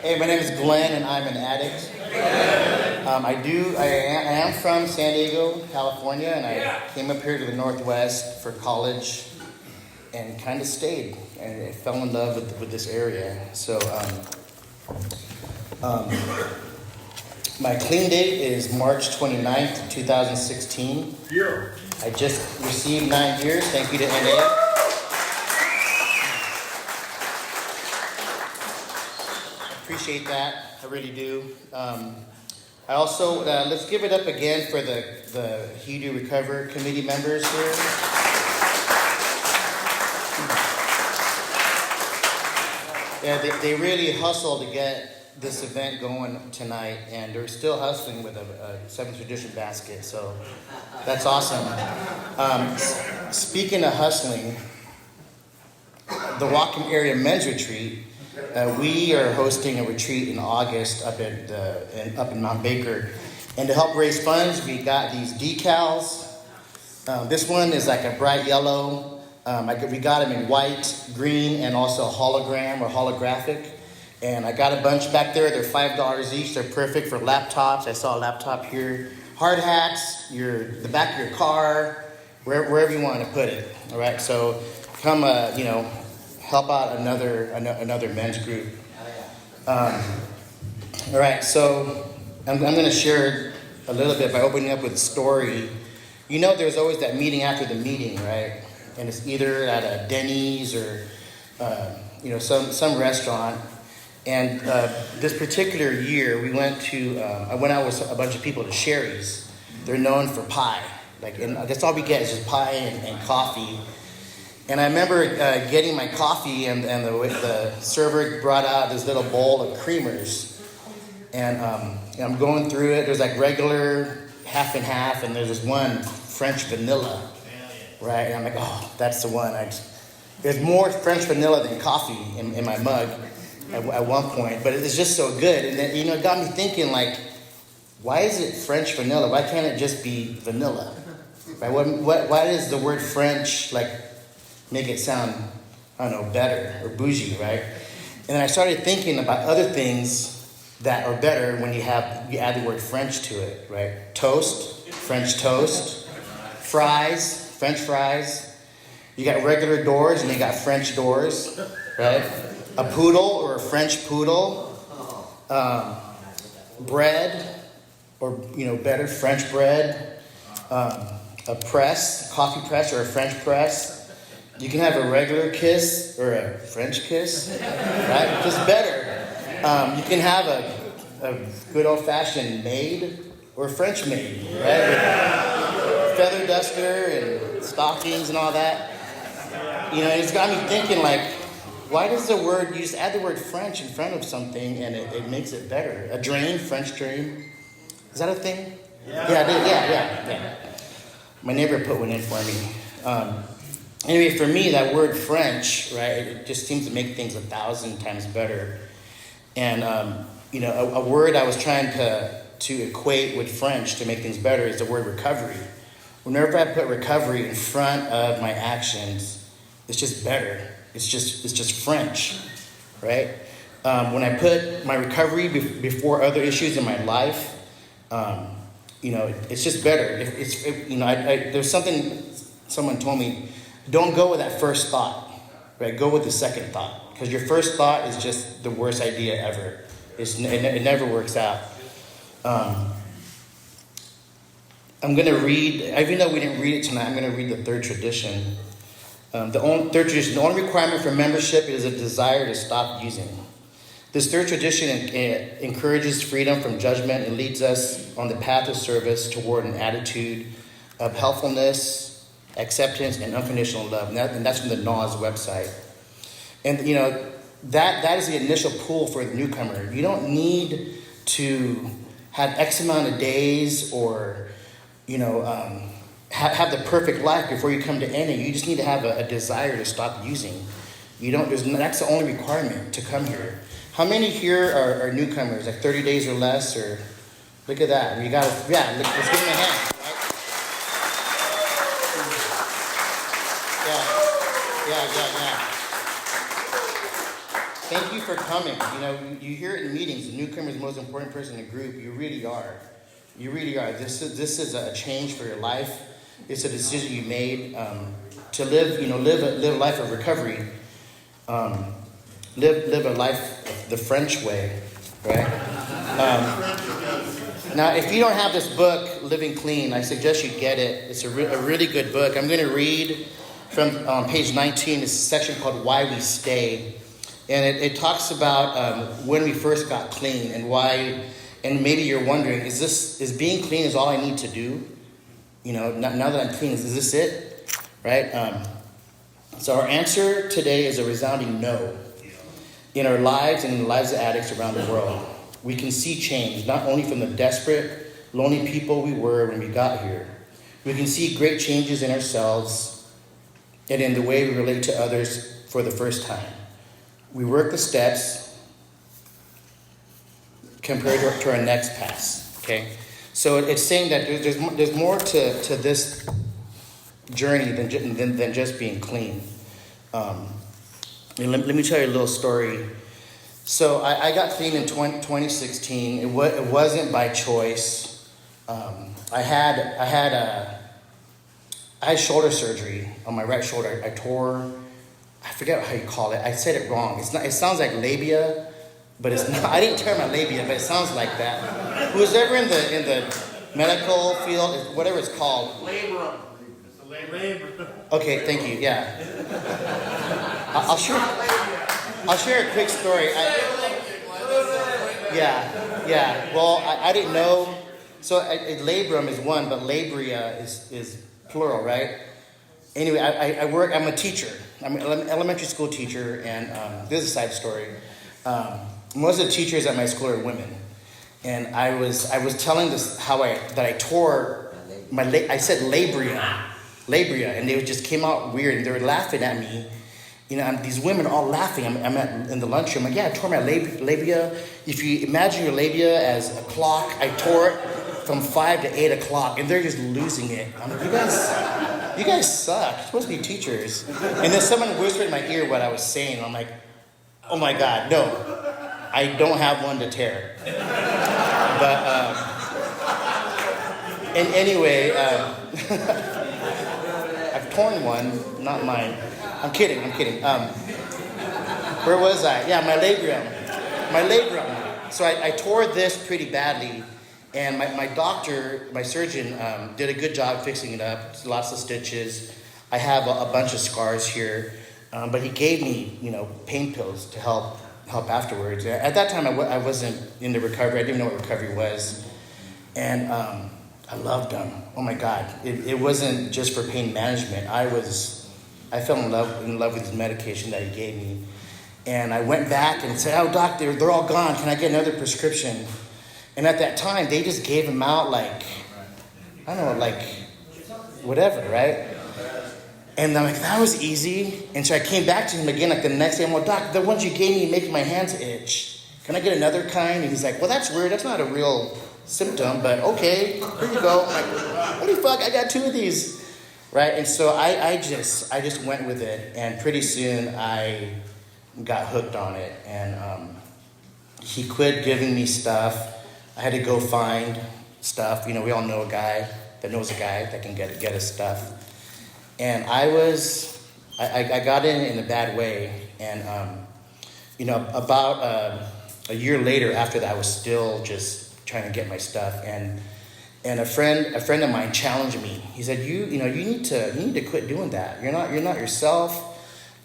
Hey, my name is Glenn, and I'm an addict. I am from San Diego, California, and I came up here to the Northwest for college, and kind of stayed, and I fell in love with this area. So, my clean date is March 29th, 2016. Yeah. I just received 9 years. Thank you to NA. Appreciate that. I really do. I also, let's give it up again for the He-Do Recover Committee members here. Yeah, they really hustled to get this event going tonight, and they're still hustling with a 7th edition basket, so that's awesome. Speaking of hustling, the Whatcom Area Men's Retreat, we are hosting a retreat in August up in Mount Baker, and to help raise funds, we got these decals. This one is like a bright yellow. We got them in white, green, and also hologram or holographic. And I got a bunch back there. They're $5 each. They're perfect for laptops. I saw a laptop here. Hard hats, the back of your car, wherever you want to put it. All right. So come, help out another men's group. All right. So I'm going to share a little bit by opening up with a story. You know, there's always that meeting after the meeting, right? And it's either at a Denny's or some restaurant. And this particular year, I went out with a bunch of people to Sherry's. They're known for pie. And that's all we get is just pie and coffee. And I remember getting my coffee, and the server brought out this little bowl of creamers. And I'm going through it. There's like regular, half and half, and there's this one French vanilla. Right? And I'm like, oh, that's the one. There's more French vanilla than coffee in my mug at one point, but it's just so good. And then, it got me thinking, why is it French vanilla? Why can't it just be vanilla? Right? Why does the word French, make it sound, I don't know, better or bougie, right? And then I started thinking about other things that are better when you add the word French to it, right? Toast, French toast, fries, French fries. You got regular doors and you got French doors, right? A poodle or a French poodle. Bread, or, better, French bread. A press, coffee press or a French press. You can have a regular kiss or a French kiss, right? Just better. You can have a good old-fashioned maid or French maid, right? With feather duster and stockings and all that. It's got me thinking, why does you just add the word French in front of something and it makes it better? A drain, French drain. Is that a thing? Yeah. My neighbor put one in for me. Anyway, for me, that word French, right, it just seems to make things 1,000 times better. And, a word I was trying to equate with French to make things better is the word recovery. Whenever I put recovery in front of my actions, it's just better. It's just French, right? When I put my recovery before other issues in my life, it's just better. There's something someone told me. Don't go with that first thought, right? Go with the second thought, because your first thought is just the worst idea ever. It never works out. I'm going to read, even though we didn't read it tonight, I'm going to read the third tradition. The only requirement for membership is a desire to stop using. This third tradition encourages freedom from judgment and leads us on the path of service toward an attitude of helpfulness, acceptance, and unconditional love. And that's from the NAWS website. And, that is the initial pull for the newcomer. You don't need to have X amount of days or, have the perfect life before you come to NA. You just need to have a desire to stop using. That's the only requirement to come here. How many here are newcomers, 30 days or less? Or look at that. Let's give them a hand. Right? Yeah. Thank you for coming. You hear it in meetings. The newcomer is the most important person in the group. You really are. You really are. This is a change for your life. It's a decision you made to live a life of recovery. Live a life the French way, right? Now, if you don't have this book, Living Clean, I suggest you get it. It's a really good book. I'm going to read from page 19. It's a section called Why We Stay. And it talks about when we first got clean and why. And maybe you're wondering, is being clean is all I need to do? Now that I'm clean, is this it? Right? So our answer today is a resounding no. In our lives and in the lives of addicts around the world, we can see change, not only from the desperate, lonely people we were when we got here. We can see great changes in ourselves and in the way we relate to others for the first time. We work the steps compared to our next pass, okay? So it's saying that there's more to this journey than just being clean. Let me tell you a little story. So I got clean in 2016. It wasn't by choice. I had shoulder surgery on my right shoulder. I tore. I forget how you call it. I said it wrong. It sounds like labia, but it's not. I didn't tear my labia, but it sounds like that. Who's ever in the medical field, whatever it's called? Labrum. Okay, thank you. Yeah. I'll share a quick story. Well, I didn't know. So labrum is one, but labria is plural, right? Anyway, I'm a teacher. I'm an elementary school teacher, and this is a side story. Most of the teachers at my school are women, and I was telling this that I tore I said labria, and they just came out weird, and they were laughing at me. These women are all laughing. I'm in the lunchroom. I'm like, yeah, I tore my labia. If you imagine your labia as a clock, I tore it from 5 to 8 o'clock, and they're just losing it. I'm like, you guys suck. You're supposed to be teachers. And then someone whispered in my ear what I was saying. I'm like, oh my God, no, I don't have one to tear. But and anyway, I've torn one, not mine. I'm kidding. Where was I? Yeah, my labrum. So I tore this pretty badly, and my doctor, my surgeon, did a good job fixing it up. Lots of stitches. I have a bunch of scars here, but he gave me, pain pills to help afterwards. At that time, I wasn't into recovery. I didn't know what recovery was, and I loved them. Oh my God! It wasn't just for pain management. I fell in love with the medication that he gave me. And I went back and said, oh, doctor, they're all gone. Can I get another prescription? And at that time, they just gave them out whatever, right? And I'm like, that was easy. And so I came back to him again the next day. I'm like, doc, the ones you gave me make my hands itch. Can I get another kind? And he's like, well, that's weird. That's not a real symptom, but okay, here you go. I'm like, holy fuck, I got 2 of these. Right, and so I just went with it, and pretty soon I got hooked on it, and he quit giving me stuff. I had to go find stuff. We all know a guy that knows a guy that can get us stuff, and I got in a bad way, and about a year later after that, I was still just trying to get my stuff, and a friend of mine challenged me. He said, "You need to quit doing that. You're not yourself.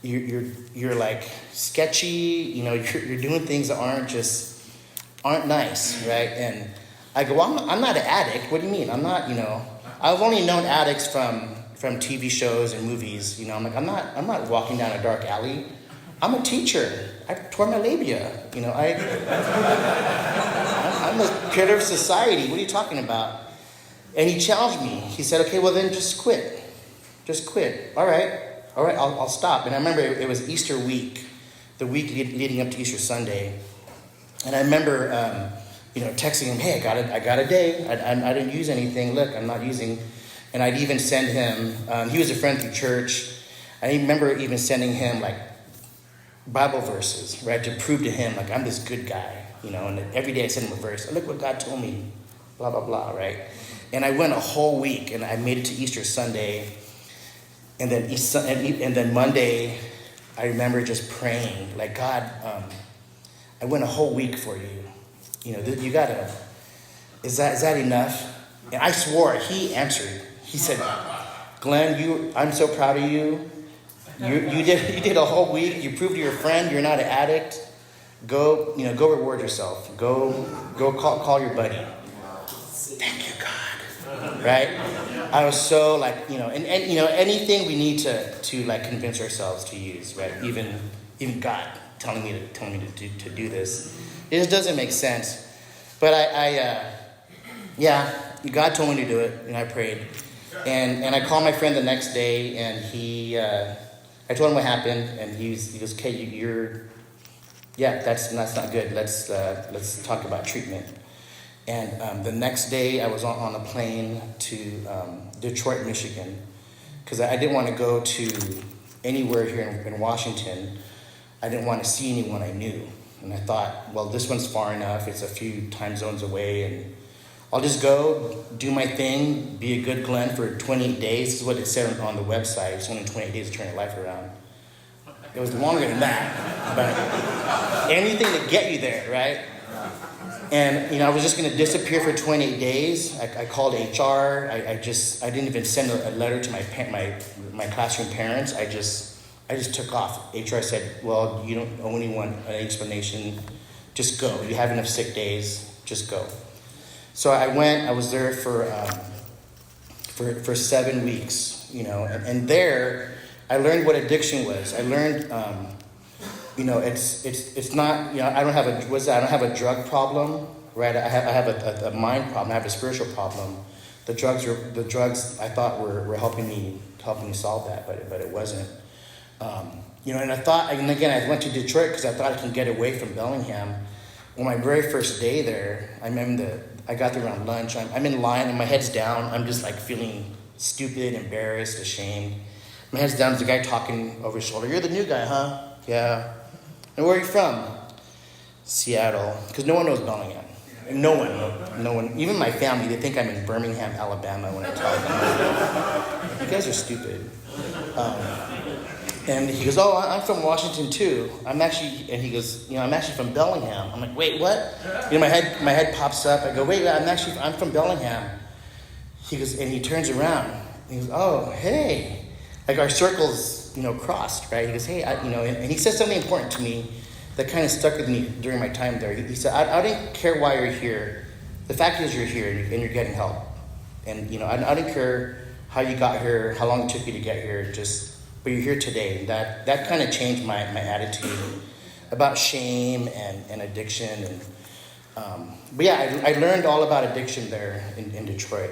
You're like sketchy. You're doing things that aren't nice, right?" And I go, well, I'm not an addict. What do you mean? I'm not. I've only known addicts from TV shows and movies. I'm like, I'm not walking down a dark alley. I'm a teacher. I tore my labia. I'm a pillar of society. What are you talking about? And he challenged me. He said, okay, well then just quit. Just quit. All right, I'll stop. And I remember it was Easter week, the week leading up to Easter Sunday. And I remember, texting him, hey, I got a day. I didn't use anything. Look, I'm not using. And I'd even send him, he was a friend through church. I remember even sending him Bible verses, right, to prove to him, like, I'm this good guy, and every day I send him a verse. Look what God told me, blah, blah, blah, right? And I went a whole week, and I made it to Easter Sunday, and then Monday, I remember just praying, like, God, I went a whole week for you. You gotta, is that enough? And I swore, he answered. He said, Glenn, I'm so proud of you. You did a whole week. You proved to your friend you're not an addict. Go reward yourself. Go call your buddy. Thank you, God. Right? I was so like, and anything we need to like convince ourselves to use, right? Even God telling me to do this. It just doesn't make sense. But God told me to do it, and I prayed. And I called my friend the next day, and I told him what happened, and he goes, okay, that's not good. Let's talk about treatment. And the next day, I was on a plane to Detroit, Michigan, because I didn't want to go to anywhere here in Washington. I didn't want to see anyone I knew. And I thought, well, this one's far enough. It's a few time zones away, and I'll just go, do my thing, be a good Glenn for 28 days. This is what it said on the website. It's only 28 days to turn your life around. It was longer than that, but anything to get you there, right? And, I was just going to disappear for 28 days. I called HR. I didn't even send a letter to my classroom parents. I just took off. HR said, well, you don't owe anyone an explanation. Just go. You have enough sick days. Just go. So I went. I was there for 7 weeks, and there I learned what addiction was. I learned, it's not, I don't have a drug problem, right? I have a mind problem. I have a spiritual problem. The drugs I thought were helping me solve that, but it wasn't. And I went to Detroit because I thought I can get away from Bellingham. On my very first day there, I got there around lunch. I'm in line and my head's down. I'm just like feeling stupid, embarrassed, ashamed. My head's down. There's a guy talking over his shoulder. You're the new guy, huh? Yeah. And where are you from? Seattle. Because no one knows Bellingham. No one. Even my family, they think I'm in Birmingham, Alabama when I tell them. You guys are stupid. And he goes, oh, I'm from Washington too. I'm actually from Bellingham. I'm like, wait, what? My head pops up. I go, wait, I'm from Bellingham. He goes, and he turns around. And he goes, oh, hey. Like our circles, crossed, right? He goes, hey, and he said something important to me that kind of stuck with me during my time there. He said, I didn't care why you're here. The fact is you're here and you're getting help. And, I didn't care how you got here, how long it took you to get here, but you're here today. And that kind of changed my attitude about shame and addiction. But yeah, I learned all about addiction there in Detroit.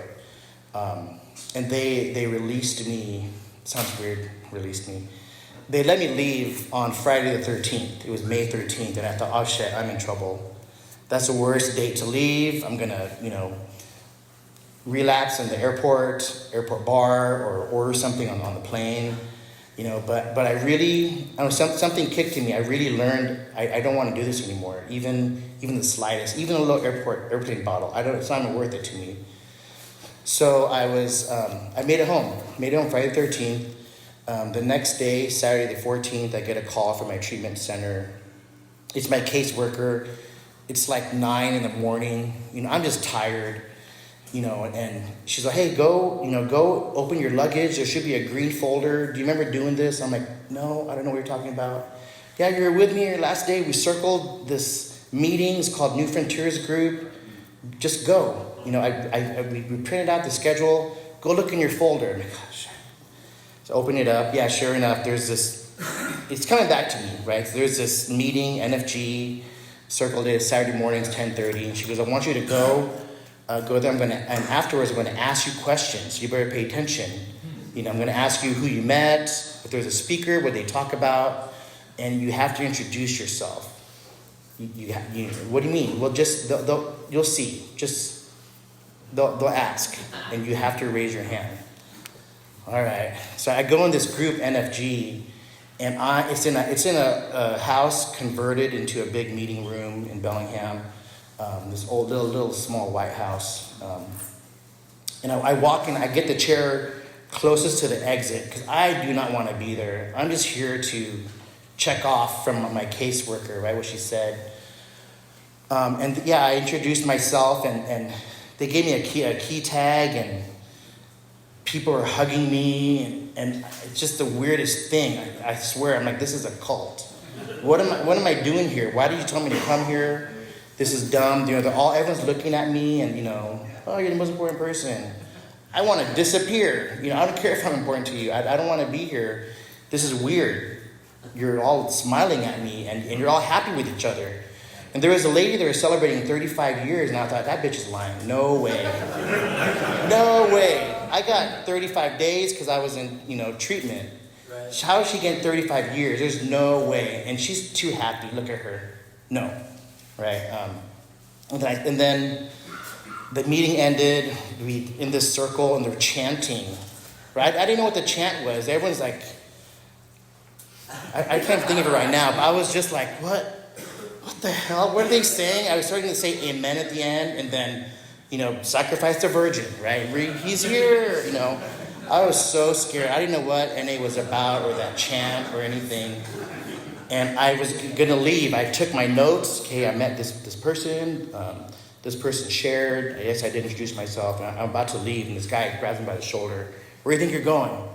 And they released me, sounds weird, released me. They let me leave on Friday the 13th. It was May 13th, and I thought, oh shit, I'm in trouble. That's the worst date to leave. I'm gonna, relapse in the airport bar, or order something on the plane. But I really, something kicked in me. I really learned I don't want to do this anymore. Even the slightest, even a little airplane bottle. It's not worth it to me. So I made it home. Friday the 13th. The next day, Saturday the 14th, I get a call from my treatment center. It's my caseworker. It's like 9 in the morning. I'm just tired. And she's like, hey, go open your luggage. There should be a green folder. Do you remember doing this? I'm like, no, I don't know what you're talking about. Yeah, you were with me your last day. We circled this meeting. It's called New Frontiers Group. Just go. We printed out the schedule. Go look in your folder. I'm like, gosh. So open it up. Yeah, sure enough, there's this. It's coming back to me, right? So there's this meeting, NFG, circled it, Saturday mornings, 10:30. And she goes, I want you to go there. And afterwards, I'm going to ask you questions. You better pay attention. I'm going to ask you who you met, if there's a speaker, what they talk about, and you have to introduce yourself. What do you mean? Well, you'll see. They'll ask, and you have to raise your hand. All right. So I go in this group, NFG, And it's in a house converted into a big meeting room in Bellingham. This old little small white house. And I walk in, I get the chair closest to the exit because I do not want to be there. I'm just here to check off from my caseworker, right, what she said. I introduced myself, and they gave me a key tag, and people are hugging me, and it's just the weirdest thing. I swear, I'm like, this is a cult. What am I doing here? Why did you tell me to come here? This is dumb. Everyone's looking at me, and oh, you're the most important person. I want to disappear. I don't care if I'm important to you. I don't want to be here. This is weird. You're all smiling at me, and you're all happy with each other. And there was a lady that was celebrating 35 years, and I thought, that bitch is lying. No way. No way. I got 35 days because I was in, treatment. Right. How is she getting 35 years? There's no way. And she's too happy. Look at her. No. Right? And then the meeting ended. We in this circle, and they're chanting. Right? I didn't know what the chant was. Everyone's like, I can't think of it right now, but I was just like, what? What the hell? What are they saying? I was starting to say amen at the end, and then, sacrifice the virgin, right? He's here, I was so scared. I didn't know what NA was about or that chant or anything. And I was going to leave. I took my notes. Okay, I met this person. This person shared. Yes, I did introduce myself. And I'm about to leave, and this guy grabs me by the shoulder. Where do you think you're going?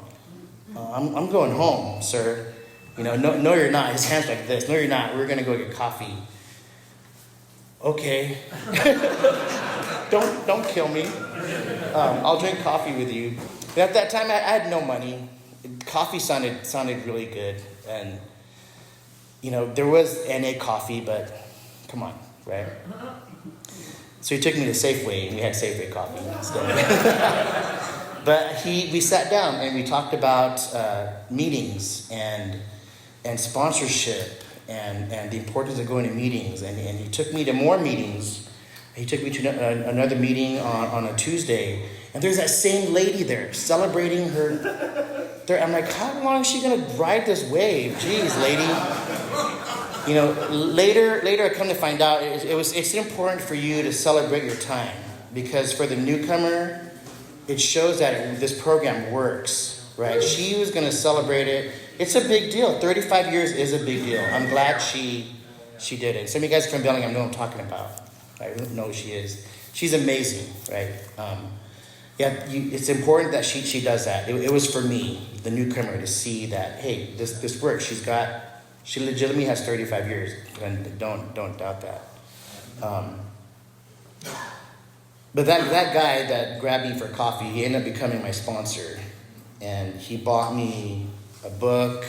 I'm going home, sir. No, you're not. His hand's like this. No, you're not. We're going to go get coffee. Okay. Don't kill me. I'll drink coffee with you. And at that time, I had no money. Coffee sounded really good. And, there was NA coffee, but come on, right? So he took me to Safeway, and we had Safeway coffee instead. But we sat down, and we talked about meetings and sponsorship and the importance of going to meetings. And he took me to more meetings. He took me to another meeting on a Tuesday. And there's that same lady there celebrating her. I'm like, how long is she going to ride this wave? Jeez, lady. Later I come to find out it's important for you to celebrate your time. Because for the newcomer, it shows that this program works, right? She was going to celebrate it. It's a big deal. 35 years is a big deal. I'm glad she did it. Some of you guys from Bellingham know what I'm talking about. I know who she is. She's amazing, right? It's important that she does that. It was for me, the newcomer, to see that, hey, this works. She legitimately has 35 years. And don't doubt that. But that guy that grabbed me for coffee, he ended up becoming my sponsor. And he bought me a book,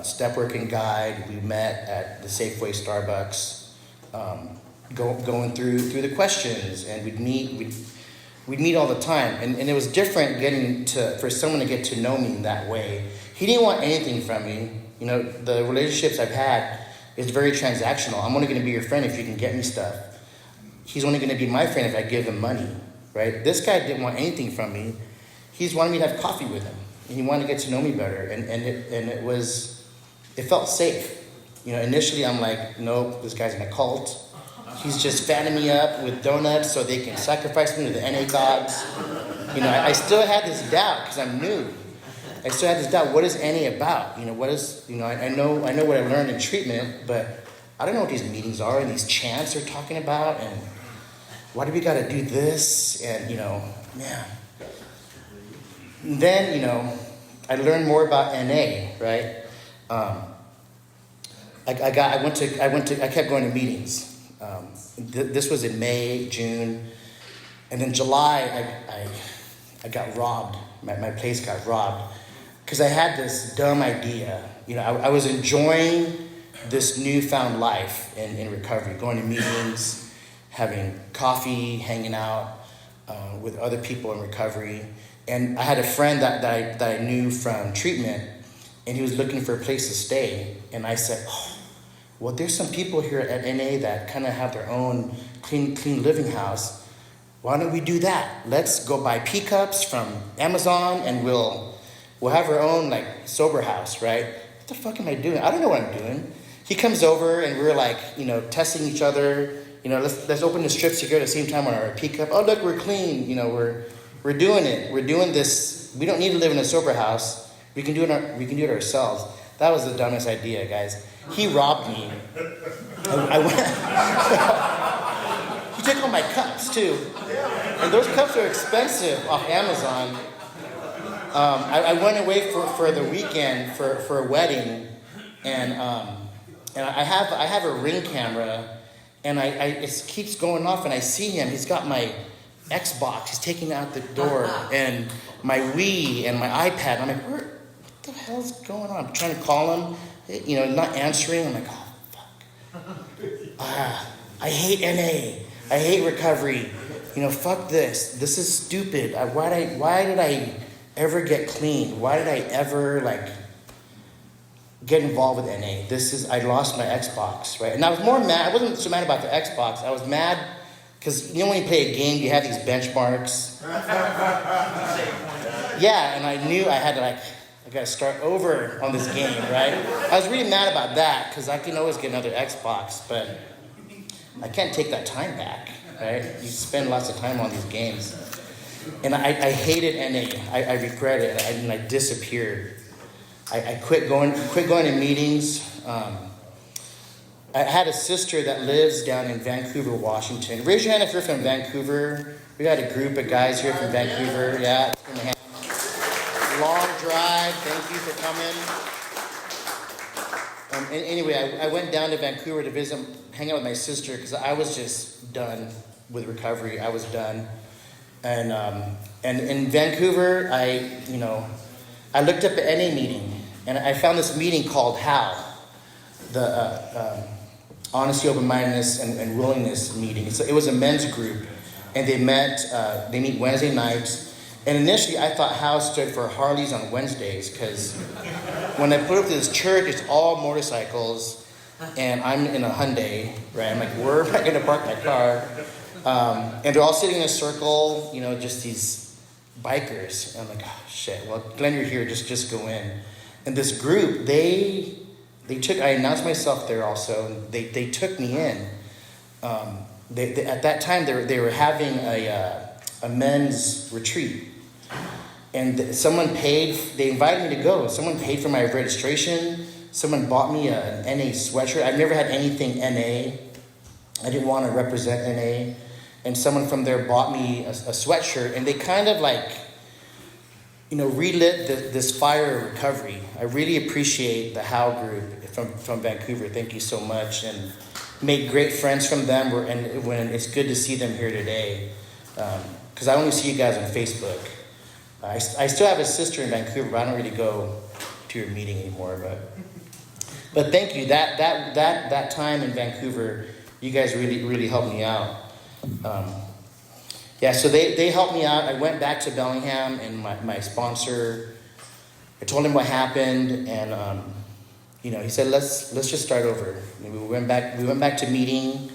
step working guide. We met at the Safeway Starbucks, going through the questions, and we'd meet all the time. And it was different for someone to get to know me in that way. He didn't want anything from me. The relationships I've had is very transactional. I'm only going to be your friend if you can get me stuff. He's only going to be my friend if I give him money, right? This guy didn't want anything from me. He's wanted me to have coffee with him. And he wanted to get to know me better. And it felt safe. Initially I'm like, nope, this guy's in a cult. He's just fattening me up with donuts so they can sacrifice me to the NA gods. I still had this doubt because I'm new. I still had this doubt. What is NA about? I know what I learned in treatment, but I don't know what these meetings are and these chants they're talking about, and why do we got to do this? And man. And then I learned more about NA, right? I kept going to meetings. This was in May, June, and then July I got robbed. My place got robbed because I had this dumb idea. I was enjoying this newfound life in recovery, going to meetings, having coffee, hanging out with other people in recovery. And I had a friend that I knew from treatment, and he was looking for a place to stay. And I said, well, there's some people here at NA that kind of have their own clean living house. Why don't we do that? Let's go buy P-cups from Amazon, and we'll have our own sober house, right? the fuck am I doing? I don't know what I'm doing. He comes over and we're like, testing each other. Let's open the strips together at the same time on our pickup. Oh, look, we're clean. We're doing it. We're doing this. We don't need to live in a sober house. We can do it ourselves. That was the dumbest idea, guys. He robbed me. I went. He took all my cups too, and those cups are expensive off Amazon. I went away for the weekend for a wedding, and I have a Ring camera, and it keeps going off, and I see him. He's got my Xbox. He's taking it out the door, and my Wii and my iPad. I'm like, what the hell's going on? I'm trying to call him, not answering. I'm like, oh fuck. I hate NA. I hate recovery. Fuck this. This is stupid. Why did I ever get clean? Why did I ever get involved with NA? I lost my Xbox, right? And I was more mad. I wasn't so mad about the Xbox. I was mad because when you play a game, you have these benchmarks. Yeah, and I knew I had to I got to start over on this game, right? I was really mad about that because I can always get another Xbox, but I can't take that time back, right? You spend lots of time on these games. And I hated NA. I regret it, and I disappeared. I quit going to meetings. I had a sister that lives down in Vancouver, Washington. Raise your hand if you're from Vancouver. We got a group of guys here from Vancouver. Yeah. Long drive. Thank you for coming. Anyway, I went down to Vancouver to visit, hang out with my sister because I was just done with recovery. I was done. And in Vancouver, I looked up an NA meeting, and I found this meeting called HOW, the Honesty, Open-Mindedness, and Willingness meeting. It was a men's group, and they meet Wednesday nights. And initially, I thought HOW stood for Harleys on Wednesdays, because when I put up to this church, it's all motorcycles, and I'm in a Hyundai, right? I'm like, where am I going to park my car? And they're all sitting in a circle, just these bikers. And I'm like, oh, shit. Well, Glenn, you're here. Just go in. And this group, I announced myself there also, and they took me in. At that time, they were having a men's retreat. And they invited me to go. Someone paid for my registration. Someone bought me an NA sweatshirt. I've never had anything NA. I didn't want to represent NA. And someone from there bought me a sweatshirt, and they kind of relit this fire of recovery. I really appreciate the HOW group from Vancouver. Thank you so much, and made great friends from them. And when it's good to see them here today, because I only see you guys on Facebook. I still have a sister in Vancouver, but I don't really go to your meeting anymore. But thank you. That time in Vancouver, you guys really helped me out. So they helped me out. I went back to Bellingham, and my sponsor, I told him what happened, and he said, let's just start over. We went back to meeting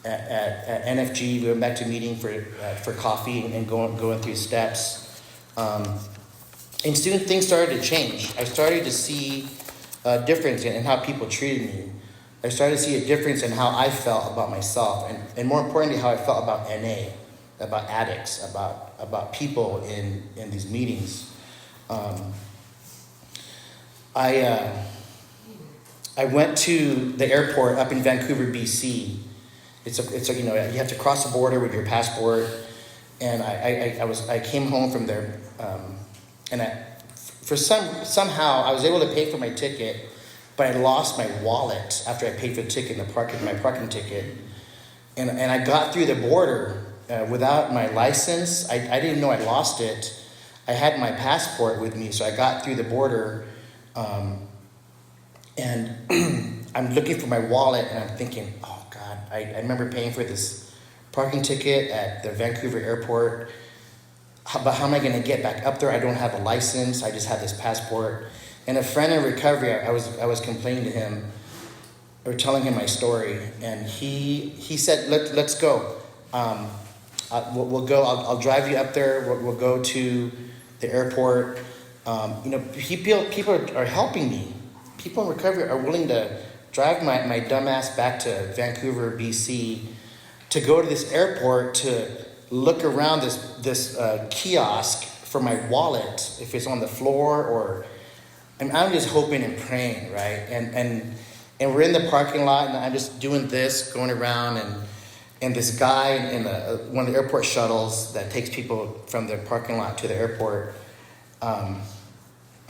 at NFG. We went back to meeting for coffee and going through steps. And soon things started to change. I started to see a difference in how people treated me. I started to see a difference in how I felt about myself, and more importantly, how I felt about NA, about addicts, about people in these meetings. I went to the airport up in Vancouver, BC. It's you have to cross the border with your passport, and I came home from there, and somehow I was able to pay for my ticket. But I lost my wallet after I paid for the ticket, my parking ticket. And I got through the border without my license. I didn't know I lost it. I had my passport with me, so I got through the border. And I'm looking for my wallet, and I'm thinking, oh, God, I remember paying for this parking ticket at the Vancouver airport. But how am I going to get back up there? I don't have a license. I just have this passport. And a friend in recovery, I was complaining to him, or telling him my story, and he said, let's go. We'll go. I'll drive you up there. We'll go to the airport. People are helping me. people in recovery are willing to drive my dumb ass back to Vancouver, BC, to go to this airport to look around this kiosk for my wallet, if it's on the floor, or and I'm just hoping and praying, right? And we're in the parking lot, and I'm just doing this, going around, and this guy in one of the airport shuttles that takes people from the parking lot to the airport,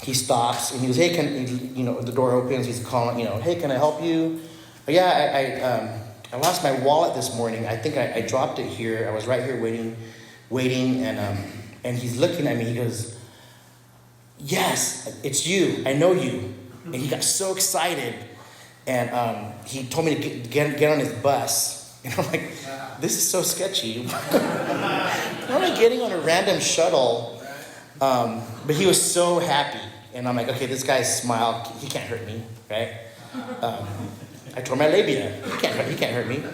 he stops and he goes, hey, the door opens, he's calling, hey, can I help you? Oh, yeah, I lost my wallet this morning. I think I dropped it here. I was right here waiting, and he's looking at me. He goes, yes, it's you. I know you. And he got so excited, and he told me to get on his bus. And I'm like, this is so sketchy. I'm like getting on a random shuttle, but he was so happy. And I'm like, okay, this guy's smile, he can't hurt me, right? I tore my labia. He can't hurt me.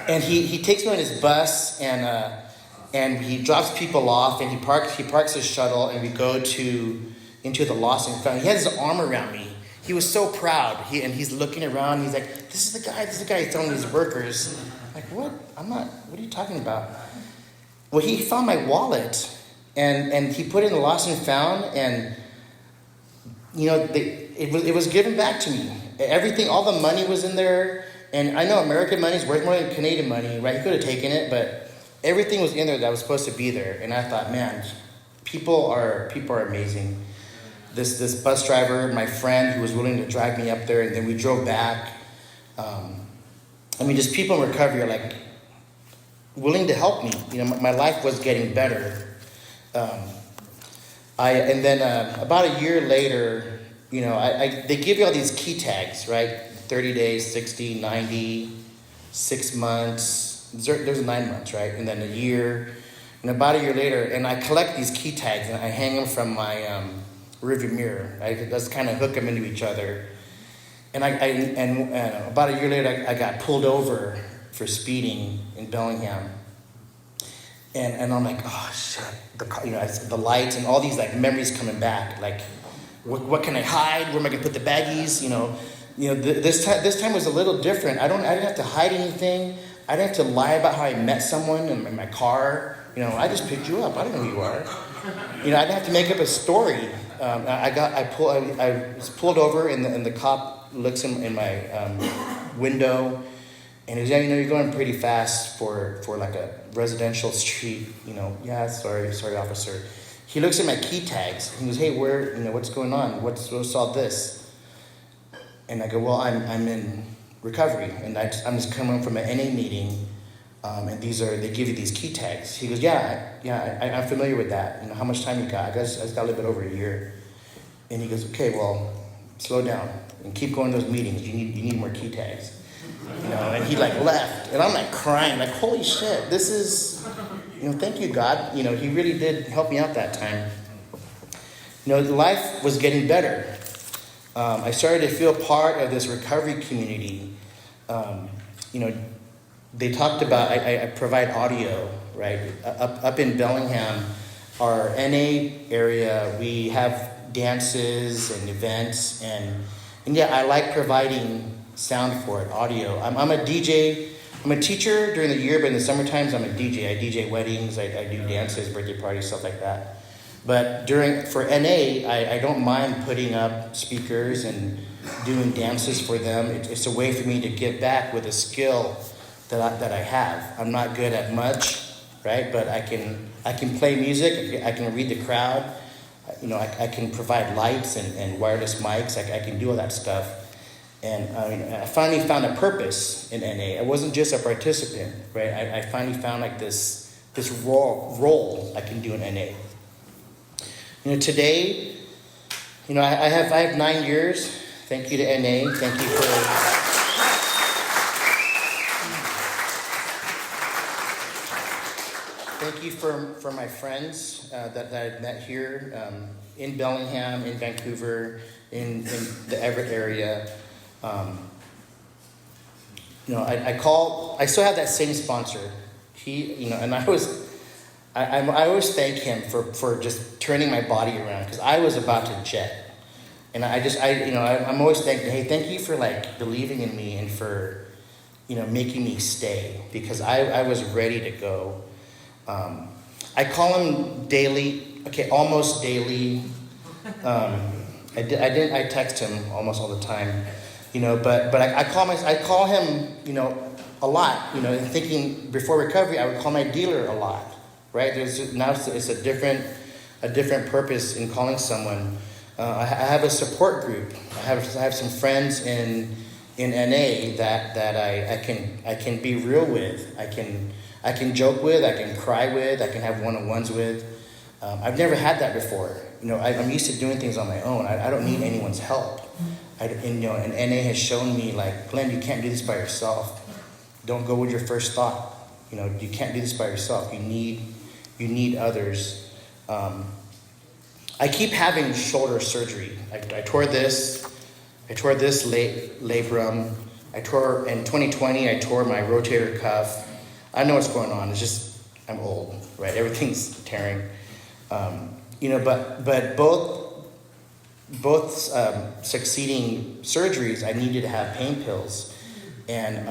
And he takes me on his bus, and he drops people off, and he parks his shuttle, and we go into the lost and found. He has his arm around me. He was so proud. He's looking around. He's like, this is the guy. He's telling these workers. I'm like, what? What are you talking about? Well, he found my wallet, and he put it in the lost and found, and it was given back to me. Everything, all the money was in there, and I know American money is worth more than Canadian money, right? He could have taken it, but everything was in there that was supposed to be there. And I thought, man, people are amazing. This bus driver, my friend, who was willing to drive me up there, and then we drove back. Just people in recovery are like willing to help me. My life was getting better. About a year later, they give you all these key tags, right? 30 days, 60, 90, 6 months. There's 9 months, right? And then a year. And about a year later, and I collect these key tags, and I hang them from my rearview mirror. I just kind of hook them into each other. And about a year later, I got pulled over for speeding in Bellingham. And I'm like, oh shit, the lights and all these like memories coming back. Like, what can I hide? Where am I gonna put the baggies? This time was a little different. I didn't have to hide anything. I didn't have to lie about how I met someone in my car. I just picked you up. I don't know who you are. I didn't have to make up a story. I was pulled over, and the cop looks in my window, and he goes, yeah, you're going pretty fast for like a residential street. Yeah, sorry, officer. He looks at my key tags. He goes, hey, what's going on? What's all this? And I go, well, I'm in recovery, and I'm just coming from an NA meeting, and they give you these key tags. He goes, I'm familiar with that. How much time you got? I just got a little bit over a year. And he goes, okay, well, slow down and keep going to those meetings. You need more key tags. And he left, and I'm crying, holy shit, this is, thank you, God. He really did help me out that time. Life was getting better. I started to feel part of this recovery community. They talked about, I provide audio, right? Up in Bellingham, our NA area, we have dances and events, and I like providing sound for it, audio. I'm a DJ. I'm a teacher during the year, but in the summer times I'm a DJ. I DJ weddings, I do dances, birthday parties, stuff like that. But for NA, I don't mind putting up speakers and doing dances for them. It's a way for me to give back with a skill that I have. I'm not good at much, right? But I can play music. I can read the crowd. I can provide lights and wireless mics. I can do all that stuff. And I finally found a purpose in NA. I wasn't just a participant, right? I finally found this role I can do in NA. Today, I have 9 years. Thank you to NA. Thank you for my friends that I've met here in Bellingham, in Vancouver, in the Everett area. I still have that same sponsor. And I always thank him for just turning my body around, because I was about to jet. And I'm always thankful. Hey, thank you for like believing in me and for, making me stay, because I was ready to go. I call him daily, almost daily. I text him almost all the time, but I call him, a lot, and thinking before recovery, I would call my dealer a lot, right? Now it's a different purpose in calling someone. I have a support group. I have some friends in NA that I can be real with. I can joke with. I can cry with. I can have one-on-ones with. I've never had that before. I'm used to doing things on my own. I don't need anyone's help. And NA has shown me, like, Glenn, you can't do this by yourself. Don't go with your first thought. You can't do this by yourself. You need others. I keep having shoulder surgery. I tore this labrum. In 2020, I tore my rotator cuff. I know what's going on. It's just, I'm old, right? Everything's tearing. But both succeeding surgeries, I needed to have pain pills. And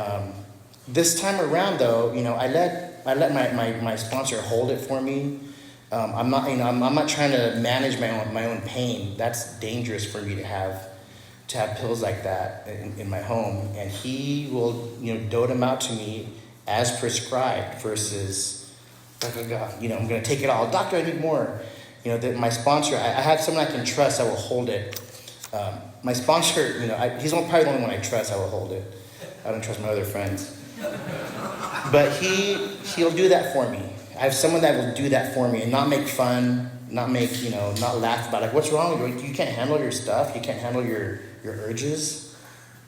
this time around, though, I let my sponsor hold it for me. I'm not trying to manage my own pain. That's dangerous for me to have pills like that in my home. And he will, dote them out to me as prescribed versus, like, I'm going to take it all. Doctor, I need more. My sponsor, I have someone I can trust. I will hold it. My sponsor, he's probably the only one I trust. I will hold it. I don't trust my other friends. But he'll do that for me. I have someone that will do that for me and not make fun, not laugh about it. Like, what's wrong with you? You can't handle your stuff. You can't handle your urges.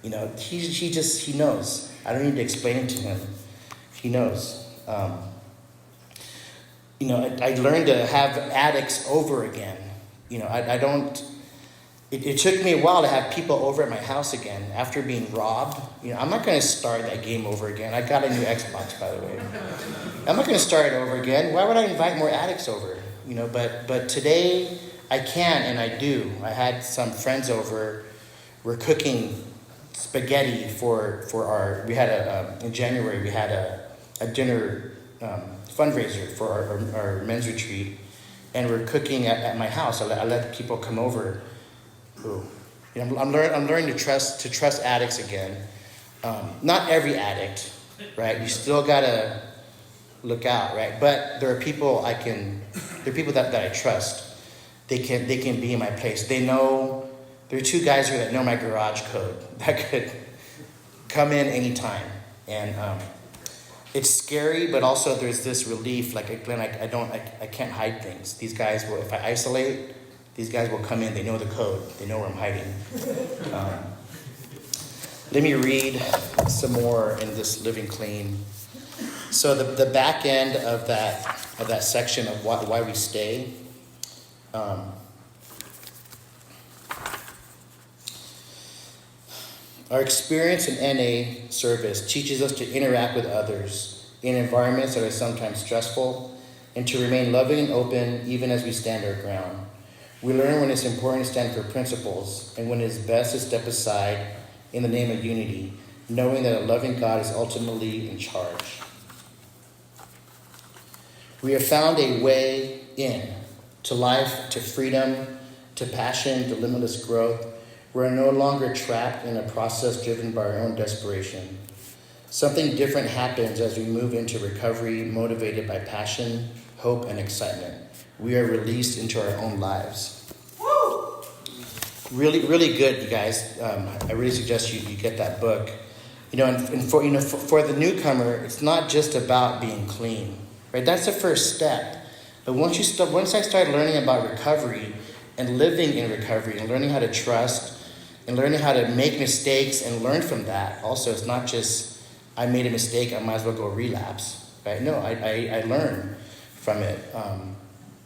He knows. I don't need to explain it to him. He knows. I learned to have addicts over again. It took me a while to have people over at my house again after being robbed. I'm not going to start that game over again. I got a new Xbox, by the way. I'm not going to start it over again. Why would I invite more addicts over? But today I can, and I do. I had some friends over. We're cooking spaghetti in January we had a dinner fundraiser for our men's retreat, and we're cooking at my house. I let people come over. Ooh. I'm learning to trust addicts again. Not every addict, right? You still gotta look out, right? But there are people that I trust. They can be in my place. They know. There are two guys here that know my garage code that could come in anytime, and it's scary, but also there's this relief. Like, Glenn, I can't hide things. These guys will, if I isolate, these guys will come in. They know the code. They know where I'm hiding. Let me read some more in this Living Clean. So the back end of that section of why we stay. Our experience in NA service teaches us to interact with others in environments that are sometimes stressful and to remain loving and open even as we stand our ground. We learn when it's important to stand for principles and when it is best to step aside in the name of unity, knowing that a loving God is ultimately in charge. We have found a way in to life, to freedom, to passion, to limitless growth. We're no longer trapped in a process driven by our own desperation. Something different happens as we move into recovery, motivated by passion, hope, and excitement. We are released into our own lives. Woo! Really, really good, you guys. I really suggest you get that book. And for the newcomer, it's not just about being clean, right? That's the first step. But once I started learning about recovery and living in recovery and learning how to trust and learning how to make mistakes and learn from that. Also, it's not just, I made a mistake, I might as well go relapse, right? No, I learn from it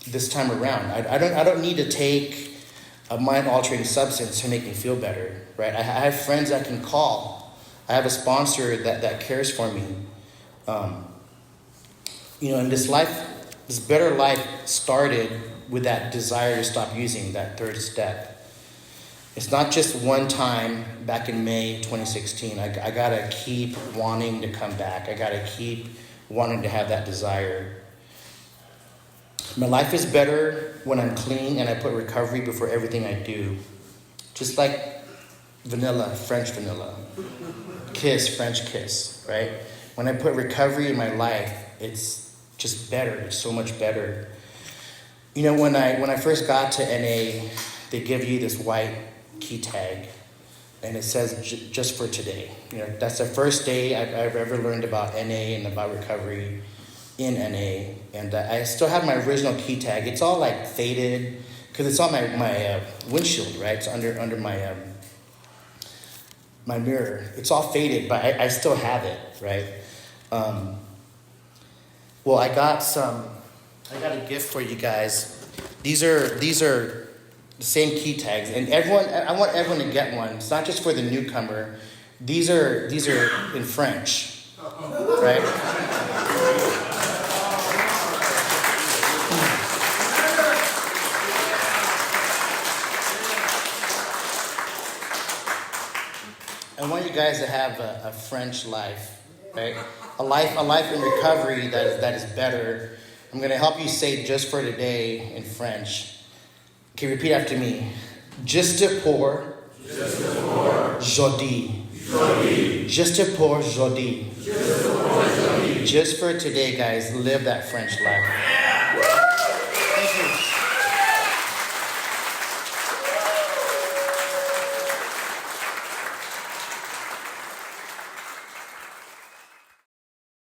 this time around. I don't need to take a mind-altering substance to make me feel better, right? I have friends I can call. I have a sponsor that cares for me. And this better life started with that desire to stop using that third step. It's not just one time back in May 2016. I gotta keep wanting to come back. I gotta keep wanting to have that desire. My life is better when I'm clean and I put recovery before everything I do. Just like vanilla, French vanilla. Kiss, French kiss, right? When I put recovery in my life, it's just better. It's so much better. You know, when I first got to NA, they give you this white key tag, and it says just for today. You know, that's the first day I've ever learned about NA and about recovery in NA, and I still have my original key tag. It's all like faded because it's on my windshield, right? It's under my my mirror. It's all faded, but I still have it, right? Well, I got a gift for you guys. These are the same key tags, and I want everyone to get one. It's not just for the newcomer. These are in French, right? I want you guys to have a French life, right? A life in recovery that is better. I'm going to help you say just for today in French. Okay, repeat after me. Juste pour jeudi. Juste pour jeudi. Just for today, guys, live that French life.